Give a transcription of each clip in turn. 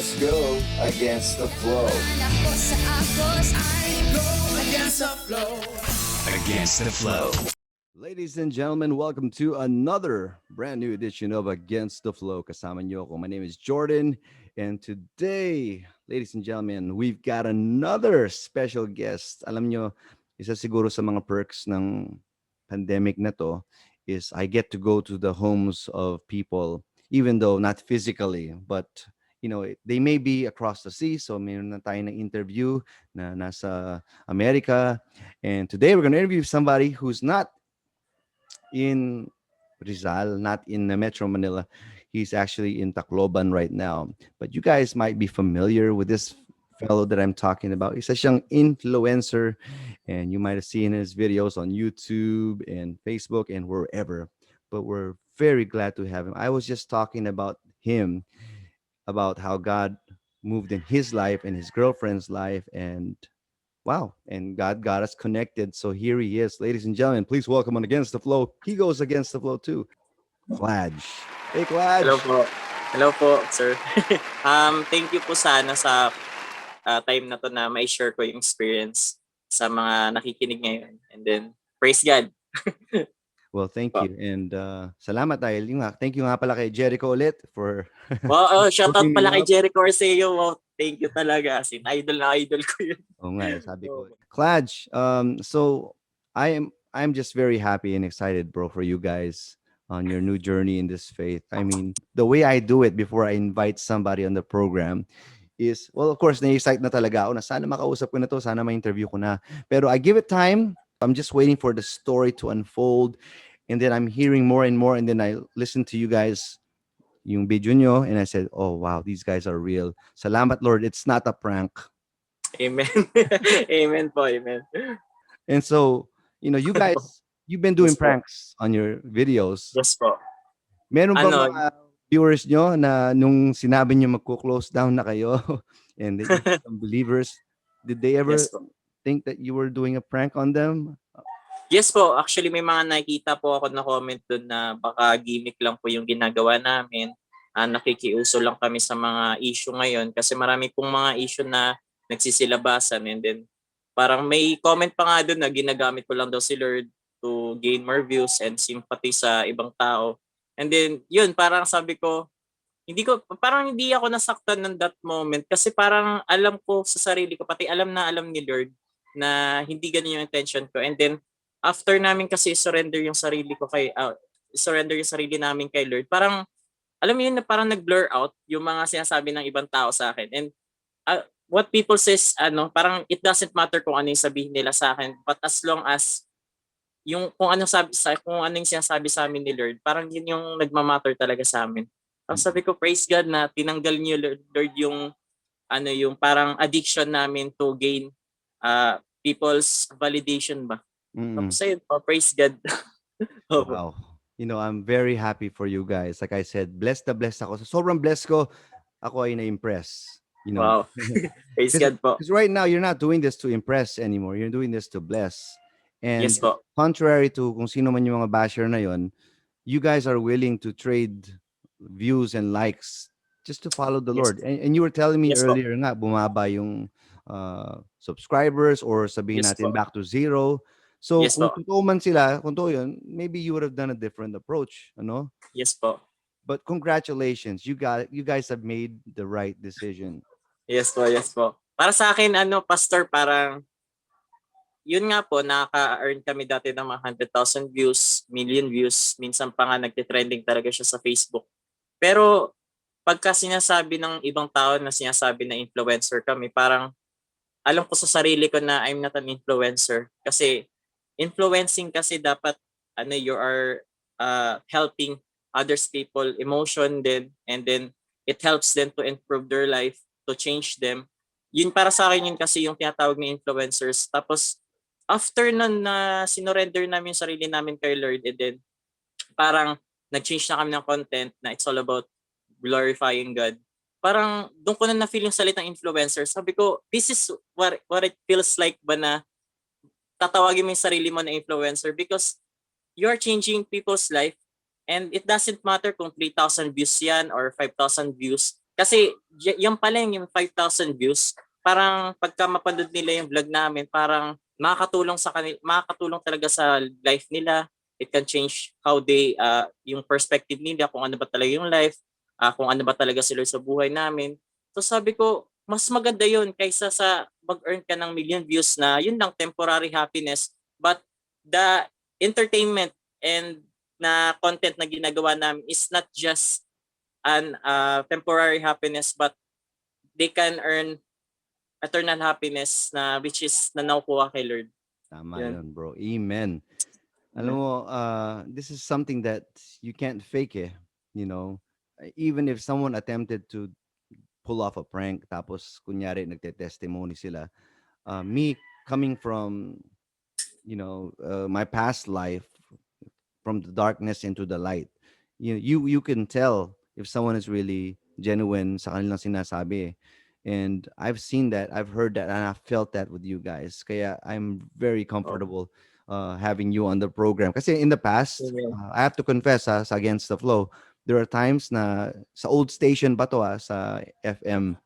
let's go against the flow. Against the Flow. Ladies and gentlemen, welcome to another brand new edition of Against the Flow. Kasama niyo ako. My name is Jordan. And today, ladies and gentlemen, we've got another special guest. Alam nyo, isa siguro sa mga perks ng pandemic na to is I get to go to the homes of people, even though not physically, but they may be across the sea. So mayroon na tayo na interview na nasa America. And today we're going to interview somebody who's not in Rizal, not in Metro Manila. He's actually in Tacloban right now. But you guys might be familiar with this fellow that I'm talking about. He's a young influencer, and you might have seen his videos on YouTube and Facebook and wherever. But we're very glad to have him. I was just talking about him, about how God moved in his life and his girlfriend's life, and wow, and God got us connected. So here he is, ladies and gentlemen. Please welcome on Against the Flow. He goes against the flow too. Kladge. Hey, Kladge. Hello po. Hello po, sir. Thank you po sana sa time na to na ma-share ko yung experience sa mga nakikinig ngayon. And then, praise God. Well, thank you. And salamat dahil thank you nga pala kay Jericho ulit for Shout out hooking me pala kay up. Jericho Arceo. Wow, thank you talaga. As in, idol na idol ko yun. Oh nga, sabi ko. Kladge, so I'm just very happy and excited, bro, for you guys on your new journey in this faith. I mean, the way I do it before I invite somebody on the program is, well, of course, na-excite na talaga ako na sana makausap ko na to, sana ma-interview ko na. Pero I give it time. I'm just waiting for the story to unfold. And then I'm hearing more and more. And then I listen to you guys, yung video nyo, and I said, oh, wow, these guys are real. Salamat, Lord. It's not a prank. Amen. Amen po, amen. And so, you guys, you've been doing Yes, po. pranks on your videos. Yes po. Meron ba Ano? mga viewers nyo na nung sinabi nyo magko-close down na kayo and then some believers, did they ever Yes po. think that you were doing a prank on them? Yes po, actually may mga nakita po ako na comment doon na baka gimmick lang po yung ginagawa namin. Nakikiuso lang kami sa mga issue ngayon kasi marami pong mga issue na nagsisilabasan, and then parang may comment pa nga doon na ginagamit ko lang daw si Lord to gain more views and sympathy sa ibang tao. And then yun, parang sabi ko, parang hindi ako nasaktan ng that moment kasi parang alam ko sa sarili ko, pati alam na alam ni Lord na hindi ganun yung intention ko. And then after namin kasi surrender yung sarili namin kay Lord, parang alam mo yun na parang nag-blur out yung mga sinasabi ng ibang tao sa akin. And what people says, parang it doesn't matter kung ano yung sabihin nila sa akin, but as long as kung anong sinasabi sa amin ni Lord, parang yun yung nagmamatter talaga sa amin. Tapos sabi ko, praise God na tinanggal niyo, Lord, yung parang addiction namin to gain people's validation ba. Tapos ayun, praise God. Wow. I'm very happy for you guys. Like I said, blessed na blessed ako. So sobrang blessed ko, ako ay na-impress. Wow. Praise God po. Because right now, you're not doing this to impress anymore. You're doing this to bless. And Yes po. contrary to kung sino man yung mga basher na yon, you guys are willing to trade views and likes just to follow the Yes. Lord. And you were telling me Yes po. earlier nga, bumaba yung subscribers or sabihin Yes natin po. back to zero. So Yes kung po. totoo man sila, kung totoo yun, maybe you would have done a different approach, Yes po. But congratulations, you guys have made the right decision. Yes po, yes po. Para sa akin, pastor, parang yun nga po, nakaka-earn kami dati ng mga 100,000 views, million views. Minsan pa nga nagtitrending talaga siya sa Facebook. Pero pagka sinasabi ng ibang tao na sinasabi na influencer kami, parang alam ko sa sarili ko na I'm not an influencer. Kasi influencing kasi dapat you are helping others people emotion din, and then it helps them to improve their life, to change them. Yun para sa akin yun kasi yung tinatawag na influencers. Tapos after nun na sinorender namin yung sarili namin kay Lord, and then parang nag-change na kami ng content na it's all about glorifying God. Parang doon ko na feel yung salitang influencer. Sabi ko, this is what it feels like ba na tatawagin mo yung sarili mo na influencer, because you are changing people's life, and it doesn't matter kung 3,000 views yan or 5,000 views. Kasi yung pala yung 5,000 views, parang pagka mapanood nila yung vlog namin, parang makakatulong sa kanila, makakatulong talaga sa life nila. It can change how they yung perspective nila kung ano ba talaga yung life, kung ano ba talaga sila sa buhay namin. So sabi ko, mas maganda yun kaysa sa mag-earn ka ng million views na yun lang temporary happiness, but the entertainment and na content na ginagawa namin is not just an temporary happiness, but they can earn eternal happiness na which is na nakukuha kay Lord. Tama Yun. yun, bro. Amen. Alam mo, this is something that you can't fake eh. You know, even if someone attempted to pull off a prank, tapos kunyari nagte-testimony sila, me coming from, my past life, from the darkness into the light, you can tell if someone is really genuine sa kanilang sinasabi. And I've seen that, I've heard that, and I felt that with you guys. Kaya I'm very Oh, comfortable having you on the program. Kasi in the past, amen. I have to confess, sa Against the Flow, there are times na sa old station pa to, sa FM,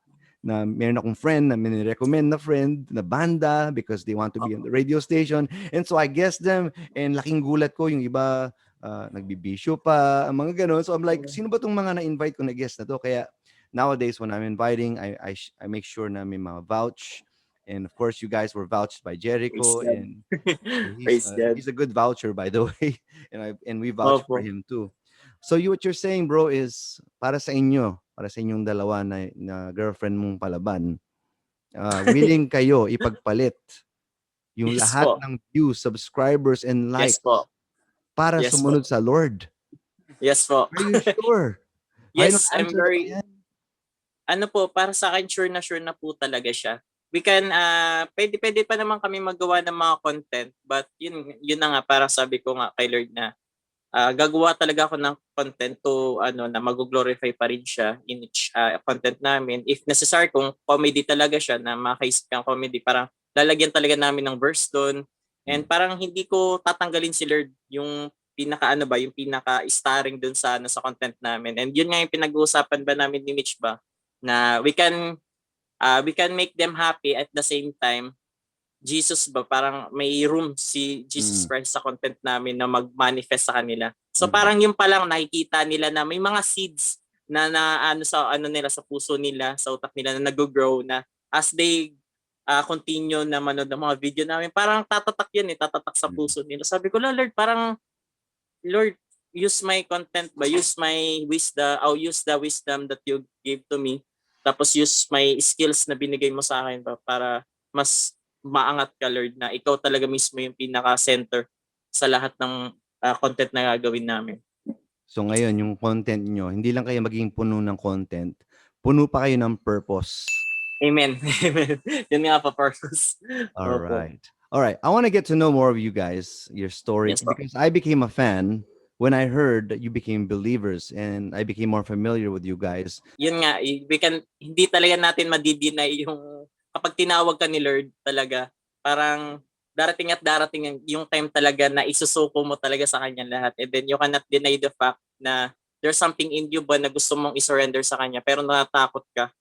na meron akong friend na recommend na friend na banda because they want to be on the radio station. And so I guess them, and laking gulat ko, yung iba nagbibisyo pa, ang mga ganun. So I'm like, sino ba tong mga na-invite ko na guest na to? Kaya nowadays when I'm inviting, I make sure na may mga vouch. And of course, you guys were vouched by Praise Jericho, God. and Praise God. he's a good voucher, by the way. And we vouch for Opo. him too. So what you're saying, bro, is para sa inyong dalawa na girlfriend mong palaban, willing kayo ipagpalit yung Yes lahat po. ng views, subscribers, and Yes likes po. para Yes po. sumunod sa Lord. Yes po. Are you sure? Final Yes, I'm answer na ba very, yan? ano po, para sa akin sure na po talaga siya. We can, pwede pa naman kami magawa ng mga content, but yun na nga, para sabi ko nga kay Lord na, gagawa talaga ako ng content to na mag-glorify pa rin siya in each content namin. If necessary, kung comedy talaga siya na makaisip kang comedy, parang lalagyan talaga namin ng verse doon. And Mm. parang hindi ko tatanggalin si Lord yung yung pinaka starring doon sa content namin. And yun nga yung pinag-uusapan ba namin ni Mitch ba na we can make them happy at the same time Jesus ba, parang may room si Jesus Mm. Christ sa content namin na mag-manifest sa kanila. So Mm. parang yung palang nakikita nila na may mga seeds na sa nila sa puso nila, sa utak nila na nag-grow na as they continue na manood ng mga video namin, parang tatatak yun tatatak sa Mm. puso nila. Sabi ko, Lord, parang Lord, use my content ba? Use my wisdom, use the wisdom that you gave to me. Tapos use my skills na binigay mo sa akin ba para mas maangat ka, Lord, na ikaw talaga mismo yung pinaka-center sa lahat ng content na gagawin namin. So ngayon, yung content nyo, hindi lang kayo maging puno ng content, puno pa kayo ng purpose. Amen. Amen. Yun nga pa, purpose. All Opo. right. All right. I want to get to know more of you guys, your story, Yes po. because I became a fan when I heard that you became believers, and I became more familiar with you guys. Yun nga, hindi talaga natin madideny yung kapag tinawag ka ni Lord talaga, parang darating yung time talaga na isusuko mo talaga sa kanya lahat. And then you cannot deny the fact na there's something in you ba na gusto mong isurrender sa kanya pero natatakot ka.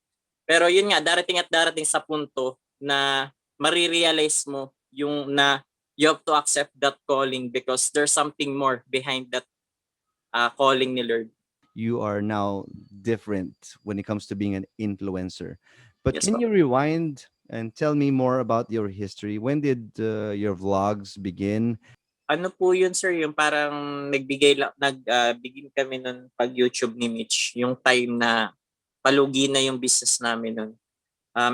Pero yun nga, darating sa punto na marirealize mo yung na you have to accept that calling because there's something more behind that calling ni Lord. You are now different when it comes to being an influencer. But Yes can po. you rewind and tell me more about your history? When did your vlogs begin? Ano po yun, sir, yung parang nagbigin kami nun pag YouTube ni Mitch, yung time na palugi na yung business namin nun.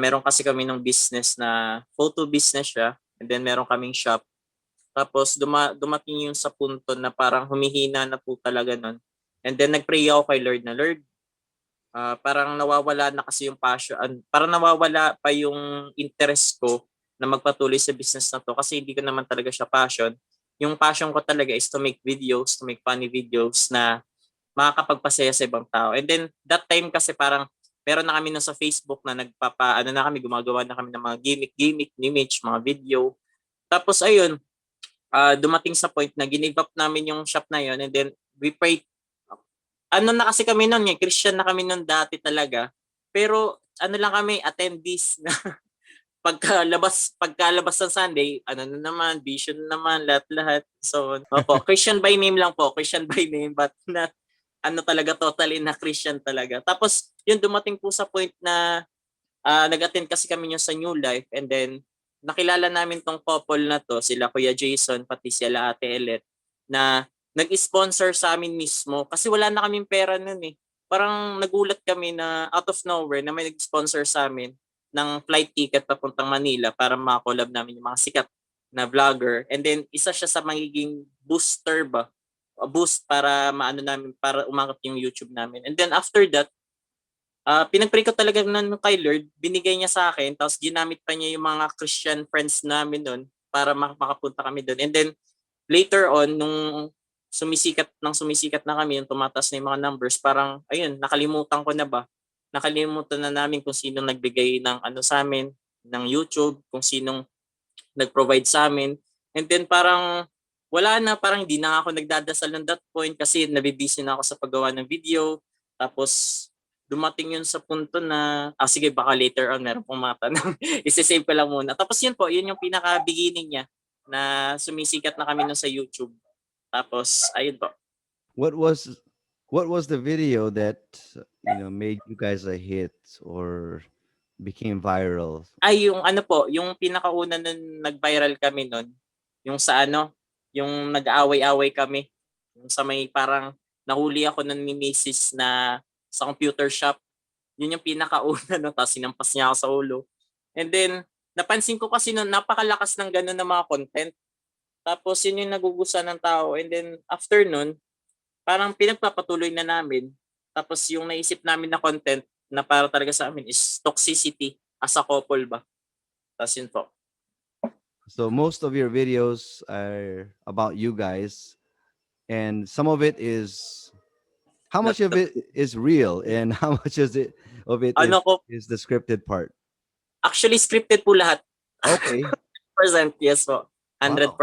Meron kasi kami nung business na photo business siya, and then meron kaming shop. Tapos dumating yung sa punto na parang humihina na po talaga nun. And then nagpray ako kay Lord na, Lord, parang nawawala na kasi yung passion, parang nawawala pa yung interest ko na magpatuloy sa business na to kasi hindi ko naman talaga siya passion. Yung passion ko talaga is to make videos, to make funny videos na makakapagpasaya sa ibang tao. And then that time kasi parang meron na kami na sa Facebook na na kami, gumagawa na kami ng mga gimmick image, mga video. Tapos ayun, dumating sa point na give up namin yung shop na yun and then we prayed. Ano na kasi kami noon, Christian na kami noon dati talaga. Pero ano lang kami, attendees na pagkalabas ng Sunday, ano na naman, vision na naman, lahat-lahat. So, opo, Christian by name lang po, Christian by name, but not, ano talaga, totally na Christian talaga. Tapos, yun, dumating po sa point na nag-attend kasi kami yun sa New Life, and then, nakilala namin tong couple na to, sila Kuya Jason, pati sila Ate Elet, na nag-sponsor sa amin mismo, kasi wala na kaming pera nun eh. Parang nagulat kami na out of nowhere na may nag-sponsor sa amin ng flight ticket papuntang Manila para makakolab namin yung mga sikat na vlogger. And then isa siya sa magiging booster ba? Boost para maano namin, para umangat yung YouTube namin. And then after that, pinag-pray ko talaga nun kay Lord, binigay niya sa akin, tapos ginamit pa niya yung mga Christian friends namin nun para makapunta kami doon. And then later on, nung sumisikat na kami, yung tumataas na yung mga numbers, parang, ayun, nakalimutan ko na ba? Nakalimutan na namin kung sinong nagbigay ng ano sa amin, ng YouTube, kung sinong nag-provide sa amin. And then parang, wala na, parang hindi na ako nagdadasal ng that point kasi nabibisi na ako sa paggawa ng video. Tapos, dumating yun sa punto na, sige, baka later on, meron pong mga tanong. Isisave ko lang muna. Tapos yun po, yun yung pinaka-beginning niya na sumisikat na kami nun sa YouTube. Tapos, ayun po. What was the video that made you guys a hit or became viral? Ay, yung ano po, yung pinakauna nun nag-viral kami nun, yung sa ano, yung nag-aaway-away kami. Yung sa may parang nahuli ako nun ni Mrs. na sa computer shop. Yun yung pinakauna no, tapos sinampas niya ako sa ulo. And then, napansin ko kasi nun, napakalakas ng gano'n na mga content. Tapos yun yung nagugustuhan ng tao. And then, after nun, parang pinagpapatuloy na namin. Tapos yung naisip namin na content na para talaga sa amin is toxicity as a couple ba. Tapos yun po. So most of your videos are about you guys, and some of it is, how much of it is real and how much of it Ano ko, is the scripted part? actually scripted po lahat. Okay. 100%, yes po. 100%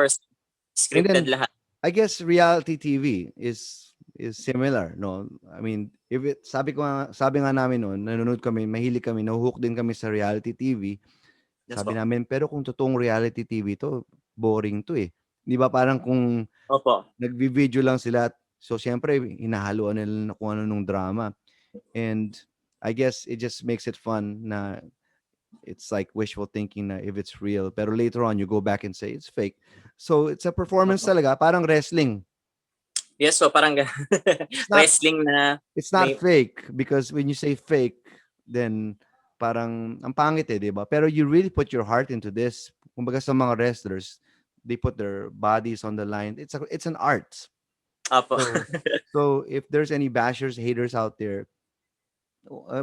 scripted then- lahat. I guess reality TV is similar, no? I mean, if it sabi nga namin noon, nanonood kami, mahilig kami, nahuhook din kami sa reality TV. Yes Sabi po. namin, pero kung totoong reality TV to, boring to eh. 'Di ba parang kung Opo. nagvi-video lang sila, so syempre hinahaluan nila na kung ano nung drama. And I guess it just makes it fun na it's like wishful thinking na if it's real, pero later on you go back and say it's fake. So it's a performance talaga, parang wrestling. Yes po, parang wrestling na. It's not may- fake because when you say fake, then parang ang pangit eh, di ba? Pero you really put your heart into this. Kumbaga sa mga wrestlers, they put their bodies on the line. It's an art. Opo. So if there's any bashers, haters out there,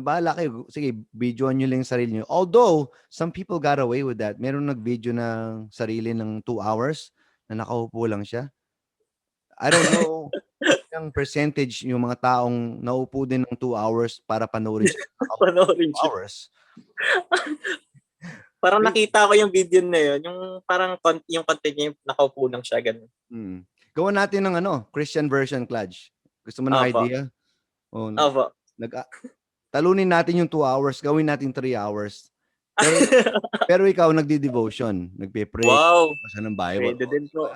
bahala kayo. Sige, videoan nyo lang yung sarili nyo. Although, some people got away with that. Meron nag-video ng sarili ng 2 hours na nakaupo lang siya. I don't know yung percentage yung mga taong naupo din ng 2 hours para panoorin siya. Panoorin 2 siya. hours. Parang nakita ko yung video na yun. Yung parang yung content niya, yung nakaupo lang siya. Ganun. Gawa natin ng Christian version, Kludge. Gusto mo ng Opo. idea? Opo. Talunin natin yung 2 hours, gawin natin 3 hours. Pero ikaw nagdi-devotion, nagpe-pray, Wow. basa ng Bible. Pwede din po.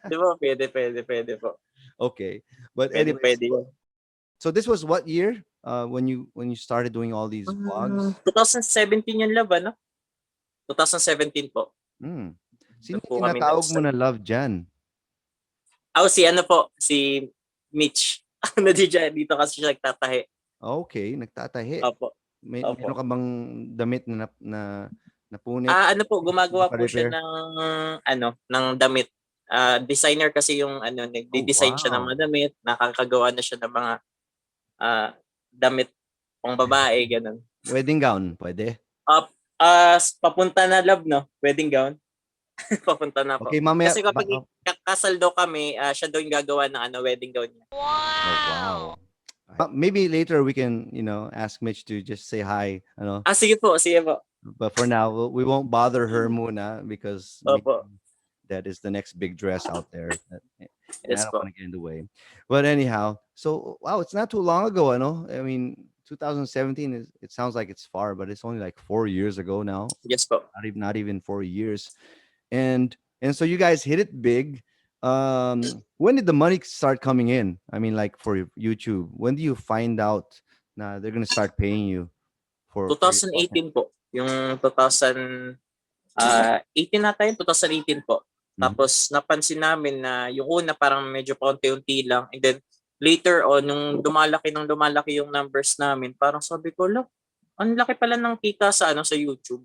Di ba? Pwede po. Okay. But Pwede, anyways, pwede. so this was what year when you started doing all these vlogs? 2017 yung laban, no? 2017 po. Sino po kami tinatawag mo na love dyan? Si Mitch. Dito kasi siya nagtatahi. Okay, nagtatahi. Opo. Meron ka bang damit na napunit? Gumagawa po siya ng damit. Designer kasi yung nagdi-design siya ng mga damit, nakakagawa na siya ng mga damit pang babae, ganun. Wedding gown, pwede? Papunta na love, no? Wedding gown. Papunta na po. Okay, mamaya. Kasi kapag kasal daw kami, siya daw yung gagawa ng wedding gown niya. Wow. Maybe later we can, ask Mitch to just say hi. Sige po. But for now, we won't bother her muna because that is the next big dress out there. I don't want to get in the way. But anyhow, so wow, it's not too long ago, I mean, 2017 is, it sounds like it's far, but it's only like 4 years ago now. Yes po. Not even 4 years. And so you guys hit it big. When did the money start coming in? I mean, like for YouTube, when do you find out na they're gonna start paying you for your content? 2018 po. Yung 18 nata yun, 2018 po. Mhm. Tapos napansin namin na yung una parang medyo paunti-unti lang. And then later on, nung lumalaki yung numbers namin, parang sabi ko, "Lo, ang laki pala ng kita sa sa YouTube."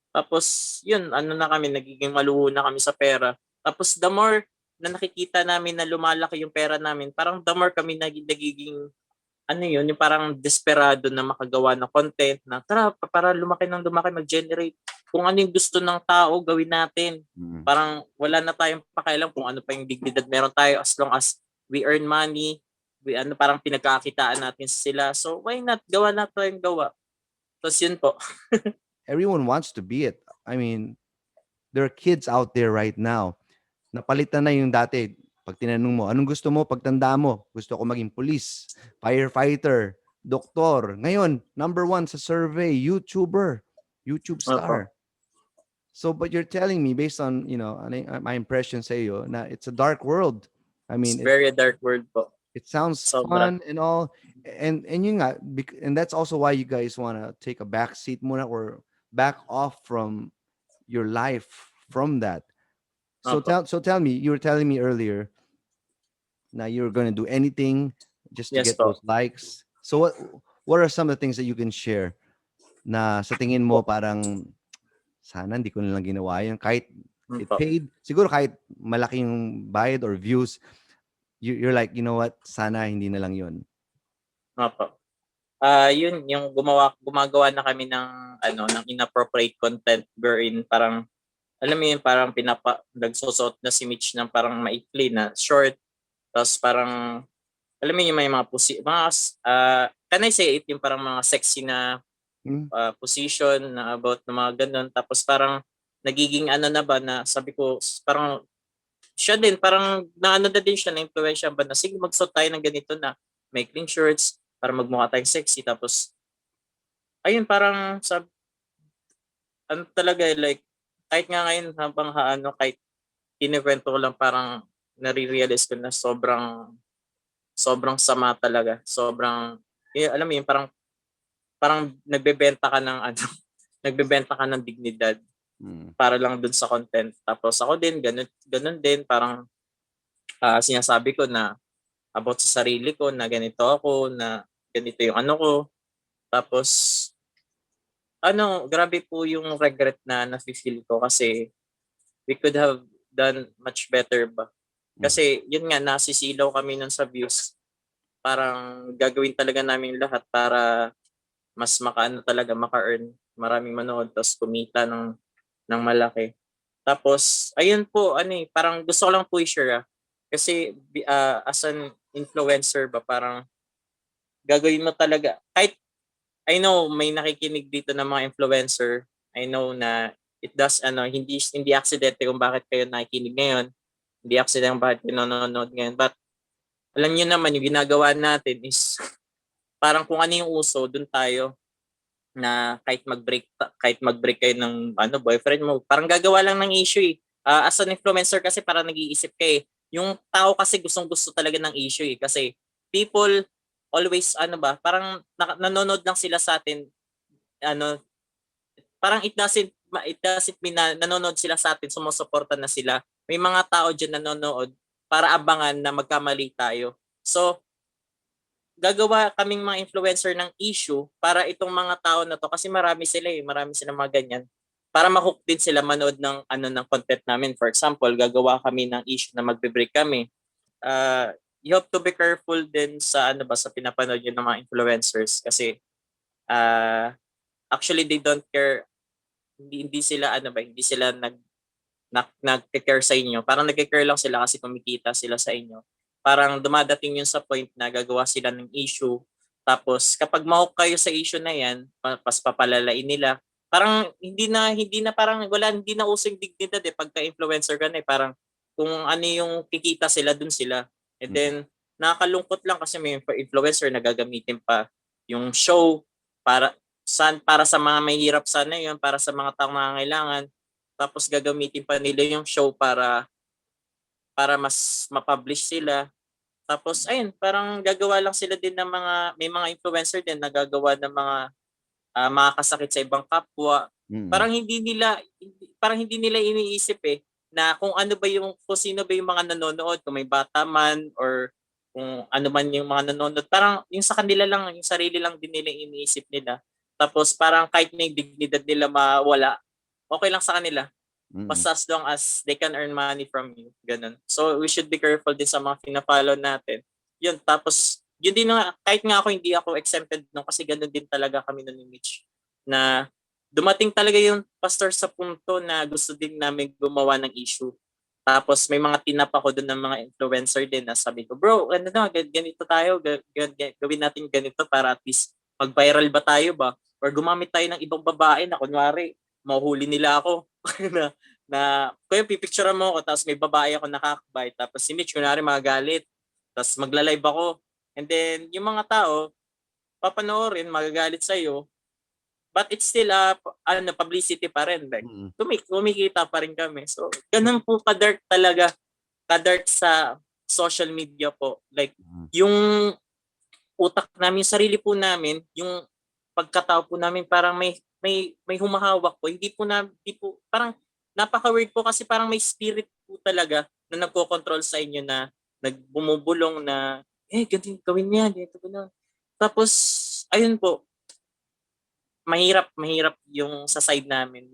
Tapos yun, na kami, nagiging maluho na kami sa pera. Tapos the more na nakikita namin na lumalaki yung pera namin, parang the more kami nagiging yun, yung parang desperado na makagawa ng content na tara, para lumaki ng lumaki, mag-generate. Kung ano yung gusto ng tao, gawin natin. Mhm. Parang wala na tayong pakialam kung ano pa yung dignidad meron tayo, as long as we earn money, parang pinagkakitaan natin sila. So why not? Gawa na tayong gawa. Tapos yun po. Everyone wants to be it. I mean, there are kids out there right now. Napalitan na yung dati. Pag tinanong mo, anong gusto mo pagtanda mo? Gusto ko maging police, firefighter, doktor. Ngayon, number one sa survey, YouTuber, YouTube star. So, but you're telling me based on, my impression sa iyo na it's a dark world. I It's mean, very dark world po. it sounds Sobra. fun and all. And yun nga, and that's also why you guys want to take a back seat muna or back off from your life from that. So Opo. tell me, you were telling me earlier now you're going to do anything just to Yes get po. those likes. So what are some of the things that you can share na sa tingin mo parang sana hindi ko na lang ginawa yun kahit it Opo. paid, siguro kahit malaki yung bayad or views, you're like, you know what, sana hindi na lang yun. Opo. Yun yung gumagawa na kami ng inappropriate content wherein parang alam mo yun, parang nagsusot na si Mitch ng parang maikli na short, tapos parang alam mo yun, may mga can I say it, yung parang mga sexy na position na about na mga ganun, tapos parang nagiging na ba na sabi ko parang siya din parang na din siya, na influensya ba na sige magsuot tayo ng ganito na may clean shirts para magmukha tayong sexy, tapos ayun parang talaga like kahit nga ngayon habang kahit kinikwento ko lang, parang nare-realize ko na sobrang sama talaga. Sobrang alam mo yun, parang nagbebenta ka ng nagbebenta ka ng dignidad para lang dun sa content. Tapos ako din ganun din, parang sinasabi ko na about sa sarili ko na ganito ako, na ganito yung ko. Tapos grabe po yung regret na nafe-feel ko kasi we could have done much better ba. Kasi yun nga, nasisilaw kami nun sa views. Parang gagawin talaga namin lahat para mas maka-earn, maraming manood, tapos kumita ng malaki. Tapos ayun po, parang gusto ko lang po i-share kasi as an influencer ba, parang gagawin mo talaga kahit I know may nakikinig dito ng mga influencer. I know na it does hindi aksidente kung bakit kayo nakikinig ngayon. Hindi aksidente kung bakit kayo nanonood ngayon. But alam niyo naman yung ginagawa natin is parang kung ano yung uso, dun tayo na kahit mag-break kayo ng boyfriend mo, parang gagawa lang ng issue eh. As an influencer kasi parang nag-iisip ka eh. Yung tao kasi gustong-gusto talaga ng issue eh, kasi people always parang nanonood lang sila sa atin, parang it doesn't mean na nanonood sila sa atin, sumusuporta na sila. May mga tao diyan nanonood para abangan na magkamali tayo. So gagawa kaming mga influencer ng issue para itong mga tao na to, kasi marami silang mga ganyan, para ma-hook din sila manood ng ng content namin. For example, gagawa kami ng issue na magbe-break kami. You have to be careful din sa sa pinapanood yun ng mga influencers, kasi actually they don't care, hindi sila hindi sila nag-care sa inyo. Parang nag-care lang sila kasi kumikita sila sa inyo. Parang dumadating yun sa point na gagawa sila ng issue, tapos kapag ma-hook kayo sa issue na yan, pas papalalain nila. Parang hindi na parang hindi na usong dignidad pagka influencer ka na parang kung ano yung kikita sila, dun sila. And then nakakalungkot lang kasi may influencer na gagamitin pa yung show para sa mga mahihirap sana yun, para sa mga taong nangangailangan. Tapos gagamitin pa nila yung show para mas ma-publish sila. Tapos ayun, parang gagawa lang sila din ng may mga influencer din na gagawa ng mga kasakit sa ibang kapwa. Mm. Parang hindi nila iniisip na kung sino ba yung mga nanonood, kung may bata man or kung ano man yung mga nanonood. Parang yung sa kanila lang, yung sarili lang din nila iniisip nila. Tapos parang kahit na yung dignidad nila mawala, okay lang sa kanila. Mm. Basta as long as they can earn money from you. Ganun. So we should be careful din sa mga pina-follow natin. Yun, tapos yun din nga, kahit nga ako hindi ako exempted no kasi ganun din talaga kami nun ni Mitch na dumating talaga yung pastor sa punto na gusto din namin gumawa ng issue. Tapos may mga tinap ako doon ng mga influencer din na sabi ko, bro, ano na, ganito tayo, gawin natin ganito para at least mag-viral ba tayo ba? Or gumamit tayo ng ibang babae na kunwari, mahuhuli nila ako. na kuya pipicturean mo ako tapos may babae ako nakakabay tapos si Mitch kunwari magagalit tapos magla-live ako and then yung mga tao papanoorin magagalit sa iyo but it's still publicity pa rin like Mm. kumikita pa rin kami so ganun po ka-dark sa social media po like Mm. yung utak namin yung sarili po namin yung pagkatao po namin parang may humahawak po hindi po parang napaka-weird po kasi parang may spirit po talaga na nagko-control sa inyo na nagbumubulong na ganito gawin niya ganito na tapos ayun po mahirap yung sa side namin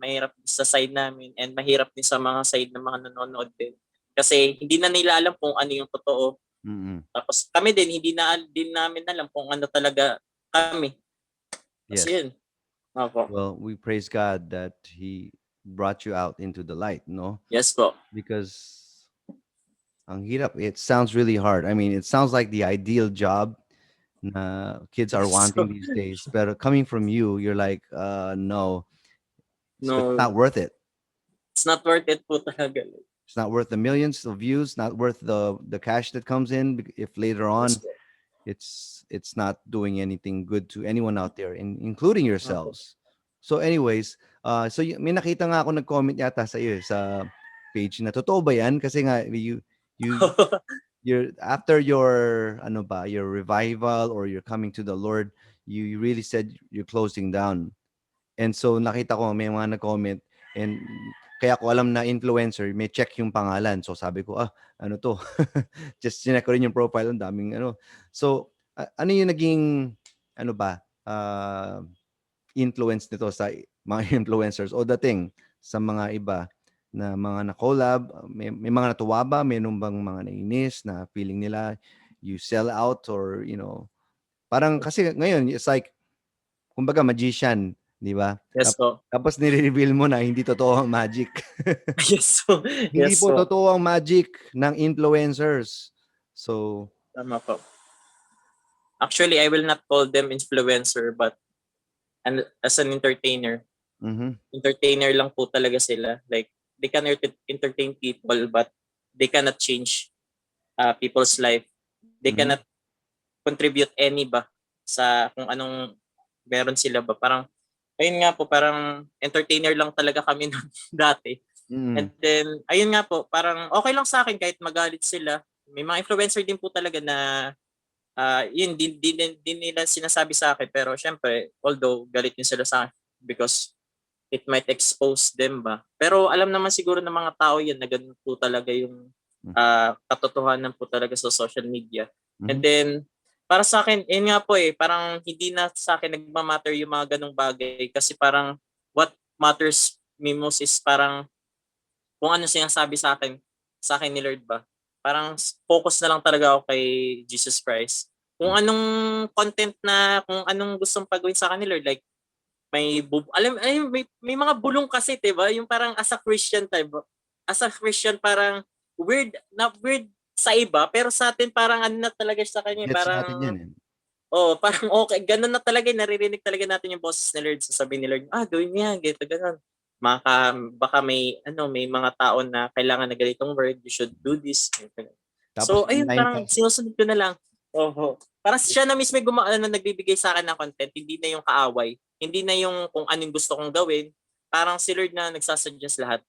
and mahirap din sa mga side ng mga nanonood din kasi hindi na nila alam kung ano yung totoo Mm. tapos kami din hindi na din namin alam kung ano talaga kami Yes. kasi yun opo Well, we praise God that He brought you out into the light, no? yes po Because ang hirap, it sounds really hard. I mean, it sounds like the ideal job na kids are so, wanting these days. But coming from you, you're like, no, it's no not worth it. it's not worth it po talaga It's not worth the millions of views, not worth the cash that comes in if later on yes po. it's not doing anything good to anyone out there, including yourselves. So anyways, may nakita nga ako nag-comment yata sa iyo sa page na totoo ba yan? Kasi nga you you're after your your revival or you're coming to the Lord, you really said you're closing down. And so nakita ko may mga nag-comment and kaya ko alam na influencer, may check yung pangalan. So sabi ko, ano to? Just sinek ko rin yung profile, ang daming ano. So ano yung naging influence nito sa mga influencers o dating sa mga iba na mga na-collab? May mga natuwa ba? Mayroon bang mga nainis na feeling nila you sell out or parang kasi ngayon it's like kumbaga magician, di ba? Yes po. Tapos nire-reveal mo na hindi totoo ang magic. Yes po. Hindi Yes po po. totoo ang magic ng influencers. So, Tama po. Actually, I will not call them influencer but as an entertainer. Entertainer lang po talaga sila. Like, they can entertain people but they cannot change people's life. They cannot contribute any ba sa kung anong meron sila ba. Parang, ayun nga po, parang entertainer lang talaga kami noon dati. And then, ayun nga po, parang okay lang sa akin kahit magalit sila. May mga influencer din po talaga na yun, din nila sinasabi sa akin. Pero syempre, although galit din sila sa akin because it might expose them ba. Pero alam naman siguro ng mga tao yan na ganun po talaga yung katotohanan po talaga sa social media. And then, para sa akin, yun nga po parang hindi na sa akin nagmamatter yung mga ganung bagay kasi parang what matters me most is parang kung ano sinasabi sa akin ni Lord ba. Parang focus na lang talaga ako kay Jesus Christ. Kung anong content kung anong gustong pagawin sa akin ni Lord, like may mga bulong kasi, 'di ba? Yung parang as a Christian type. As a Christian parang weird sa iba, pero sa atin parang ano na talaga sa kanya, gets parang natin yan. parang okay, ganun na talaga, naririnig talaga natin yung boses ni Lord, sasabihin ni Lord, gawin mo yan, ganito, ganun. Baka may mga tao na kailangan na ganitong word, you should do this. Tapos So, ayun, online parang sinusunod ko na lang. Oho. Parang siya na mismo yung nagbibigay sa akin ng content, hindi na yung kaaway, hindi na yung kung anong gusto kong gawin. Parang si Lord na nagsasuggest lahat.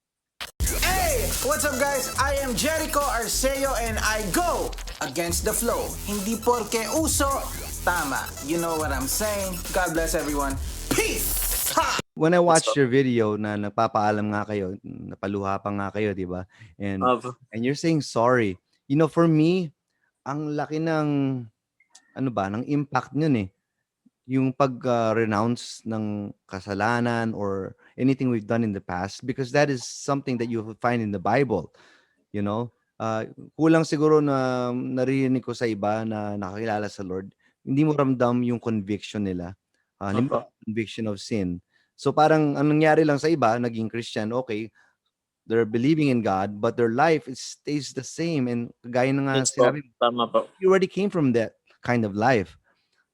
Hey! What's up guys? I am Jericho Arceo and I go against the flow. Hindi porke uso, tama. You know what I'm saying? God bless everyone. Peace! Ha! When I watched your video na nagpapaalam nga kayo, napaluha pa nga kayo, di ba? And you're saying sorry. You know, for me, ang laki ng ng impact nun eh. Yung pag-renounce ng kasalanan or anything we've done in the past, because that is something that you will find in the Bible, you know. Kulang siguro na narinig ko sa iba na nakakilala sa Lord, hindi mo ramdam yung conviction nila, conviction of sin. So parang anong nangyari lang sa iba, naging Christian, okay, they're believing in God, but their life stays the same. And gaya na nga sinabi, tama po. you already came from that kind of life.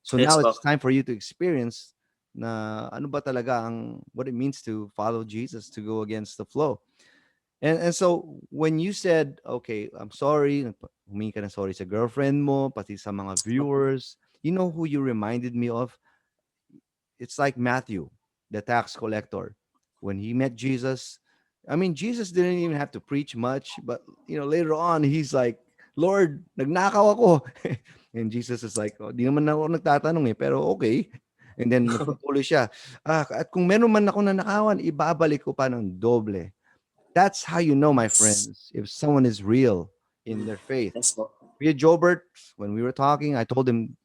So now it's time for you to experience na ano ba talaga what it means to follow Jesus, to go against the flow. And so when you said, okay, I'm sorry, humingi ka ng sorry sa girlfriend mo, pati sa mga viewers, you know who you reminded me of? It's like Matthew, the tax collector. When he met Jesus, I mean, Jesus didn't even have to preach much, but later on, he's like, Lord, nagnakaw ako. And Jesus is like, di naman ako nagtatanong pero okay. And then nagpatuloy siya. At kung meron man ako nanakawan, ibabalik ko pa ng doble. That's how you know, my friends, if someone is real in their faith. Kuya Jobert, when we were talking, I told him,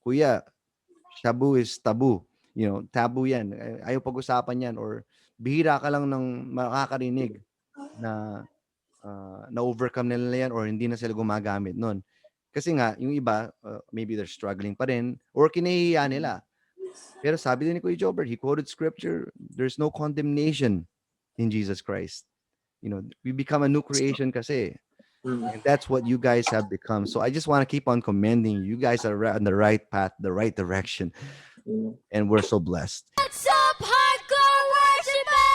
Kuya, shabu is taboo. Taboo yan. Ayaw pag-usapan yan. Or bihira ka lang ng makakarinig na na-overcome nila yan or hindi na sila gumagamit nun. Kasi nga, yung iba, maybe they're struggling pa rin or kinahihiya nila. Pero sabi din ni Kuya Jobert, he quoted scripture, there's no condemnation in Jesus Christ. We become a new creation kasi. And that's what you guys have become. So I just want to keep on commending you. You guys are on the right path, the right direction. And we're so blessed. What's up, hardcore worshippers?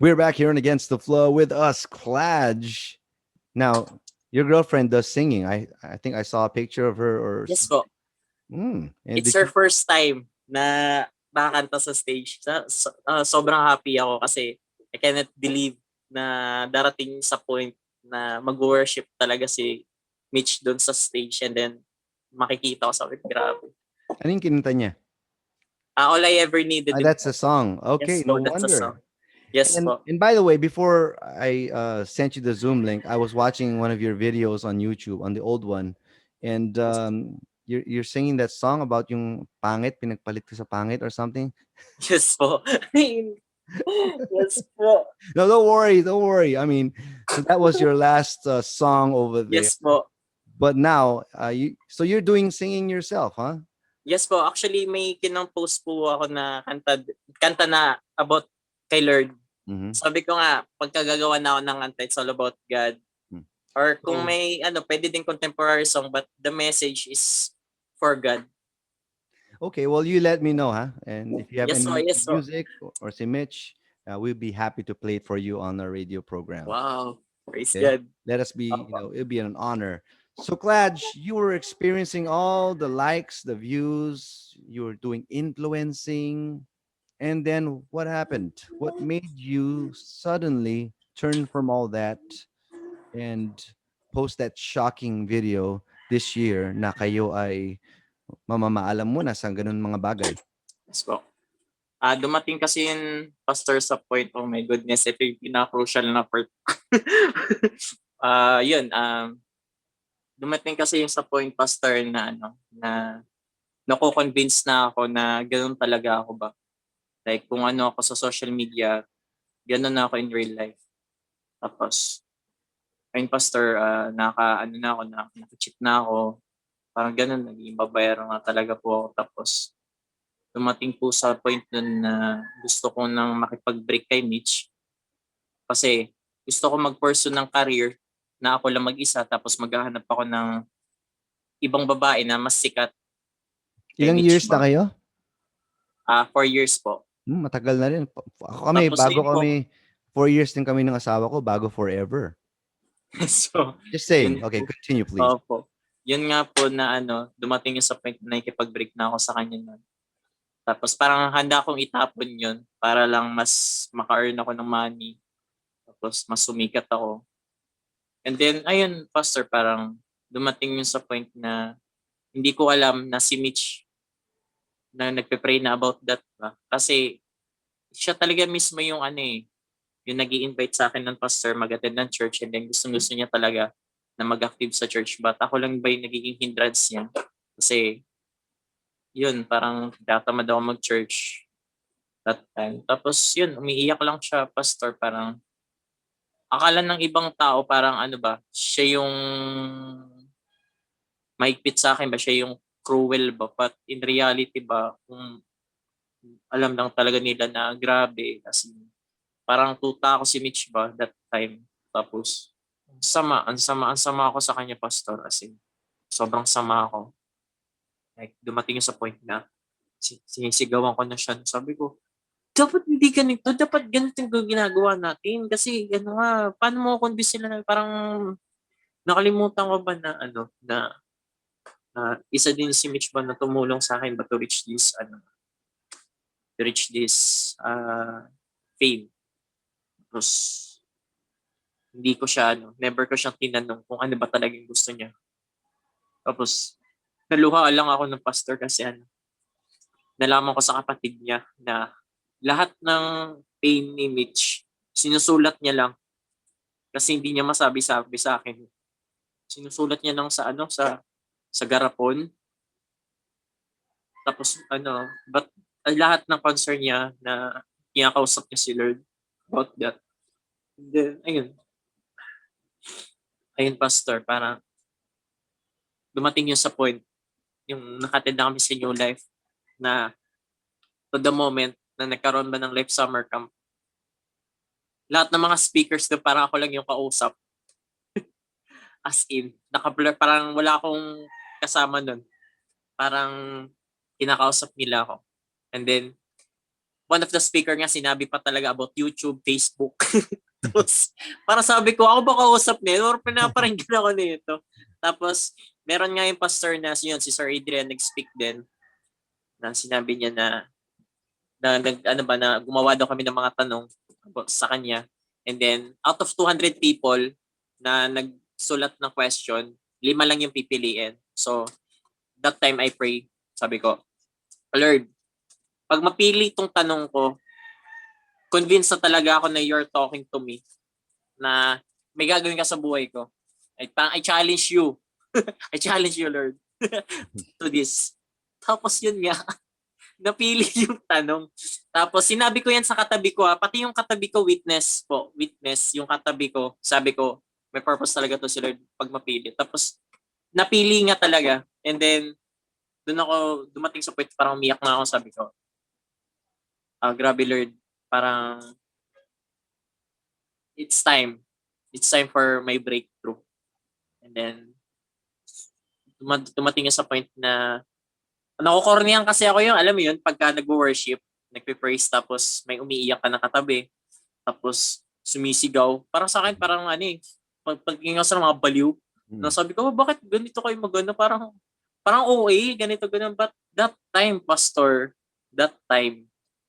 We're back here on Against the Flow with us, Klaj. Now, your girlfriend does singing. I think I saw a picture of her. Or Yes po. It's her first time na nakakanta sa stage. Sobrang happy ako kasi I cannot believe na darating sa point na mag-worship talaga si Mitch doon sa stage and then makikita ko sa grabe. Anong kinanta niya? All I Ever Needed. That's a song. Okay, yes, no that's wonder. A song. Yes, and by the way, before I sent you the Zoom link, I was watching one of your videos on YouTube, on the old one, and you're singing that song about yung pangit, pinagpalit ko sa pangit or something. Yes po. Yes po. No, don't worry. I mean, so that was your last song over there. Yes po. But now, so you're doing singing yourself, huh? Yes po. Actually, may kinang-post po ako na kanta na about kay Lord. Mm-hmm. Sabi ko nga, pagkagagawa na ako ng kanta, it's all about God. Or kung may, pwede din contemporary song, but the message is for God. Okay, well, you let me know, huh? And if you have any music so. or si Mitch, we'll be happy to play it for you on our radio program. Wow. Praise God. Let us be, it'll be an honor. So, Klaj, you were experiencing all the likes, the views, you were doing influencing. And then what happened? What made you suddenly turn from all that and post that shocking video this year na kayo ay mamamaalam mo na sa ganun mga bagay? Yes po. Dumating kasi yung pastor sa point, oh my goodness, ito yung pinaka-crucial na part. Yun, dumating kasi yung sa point, pastor, na na nako-convince na ako na ganun talaga ako ba. Like kung ano ako sa social media, ganun na ako in real life. Tapos, ayun pastor, naka-cheat na ako. Parang ganun, naging babayero nga talaga po ako. Tapos, dumating po sa point nun na gusto ko nang makipag-break kay Mitch. Kasi gusto ko mag-pursue ng career na ako lang mag-isa tapos maghahanap ako ng ibang babae na mas sikat. Ilang Mitch years na ba? kayo? 4 years po. Matagal na rin. Ako kami, Tapos bago ayun po. kami, 4 years din kami ng asawa ko, bago forever. So, Just saying. yun Okay, po. continue please. Opo. Yun nga po na dumating yung sa point na nakikipag-break na ako sa kanya nun. Tapos parang handa akong itapon yun para lang mas maka-earn ako ng money. Tapos mas sumikat ako. And then, ayun, pastor, parang dumating yun sa point na hindi ko alam na si Mitch na nagpe-pray na about that ba. Kasi siya talaga mismo yung yung nag-i-invite sa akin ng pastor mag-attend ng church, and then gusto niya talaga na mag-active sa church. But ako lang ba yung nagiging hindrance niya? Kasi yun, parang tatamad ako mag-church that time. Tapos yun, umiiyak lang siya, pastor. Parang akala ng ibang tao parang siya yung mahigpit sa akin ba, siya yung cruel ba. But in reality ba, kung alam lang talaga nila na grabe. Kasi parang tuta ako si Mitch ba that time. Tapos ang sama ako sa kanya, pastor. As in, sobrang sama ako. Like, dumating yung sa point na sinisigawan ko na siya. Sabi ko, dapat hindi ganito. Dapat ganito yung ginagawa natin. Kasi, paano mo convince sila na parang nakalimutan ko ba na, isa din si Mitch ba na tumulong sa akin ba to reach this, fame. Tapos, hindi ko siya, never ko siyang tinanong kung ano ba talagang gusto niya. Tapos, naluha lang ako ng pastor kasi nalaman ko sa kapatid niya na lahat ng pain ni Mitch, sinusulat niya lang kasi hindi niya masabi-sabi sa akin. Sinusulat niya lang sa garapon. Tapos but lahat ng concern niya na kinakausap niya si Lord about that. And then, ayun pastor, parang dumating yun sa point, yung nakatid na kami sa New Life, na to the moment na nagkaroon ba ng Life Summer Camp, lahat ng mga speakers doon parang ako lang yung kausap. As in, naka-blur, parang wala akong kasama doon. Parang kinakausap nila ako. And then, one of the speaker nga sinabi pa talaga about YouTube, Facebook. Tapos, parang sabi ko, ako ba kausap niya? Or pinaparinggan ako nito. Tapos, meron nga yung pastor na si Sir Adrian nag-speak din, na sinabi niya na gumawa daw kami ng mga tanong sa kanya. And then, out of 200 people na nagsulat ng question, 5 lang yung pipiliin. So, that time I pray. Sabi ko, Lord, pag mapili itong tanong ko, convinced na talaga ako na you're talking to me, na may gagawin ka sa buhay ko. I challenge you. I challenge you, Lord, to this. Tapos yun nga, napili yung tanong. Tapos sinabi ko yan sa katabi ko, pati yung katabi ko, witness yung katabi ko. Sabi ko, may purpose talaga to si Lord pag mapili. Tapos napili nga talaga. And then, doon ako dumating sa point, parang umiyak na ako, sabi ko, grabe Lord, parang it's time for my breakthrough. And then dumating sa point na nakukornihan kasi ako yung, alam mo yun, pagka nagwo-worship, nagpe-praise, tapos may umiiyak ka na katabi, tapos sumisigaw. Parang sa akin, parang pagkingaw sa mga baliw. Sabi ko, bakit ganito kayo magano? Parang OA, ganito. But that time, pastor,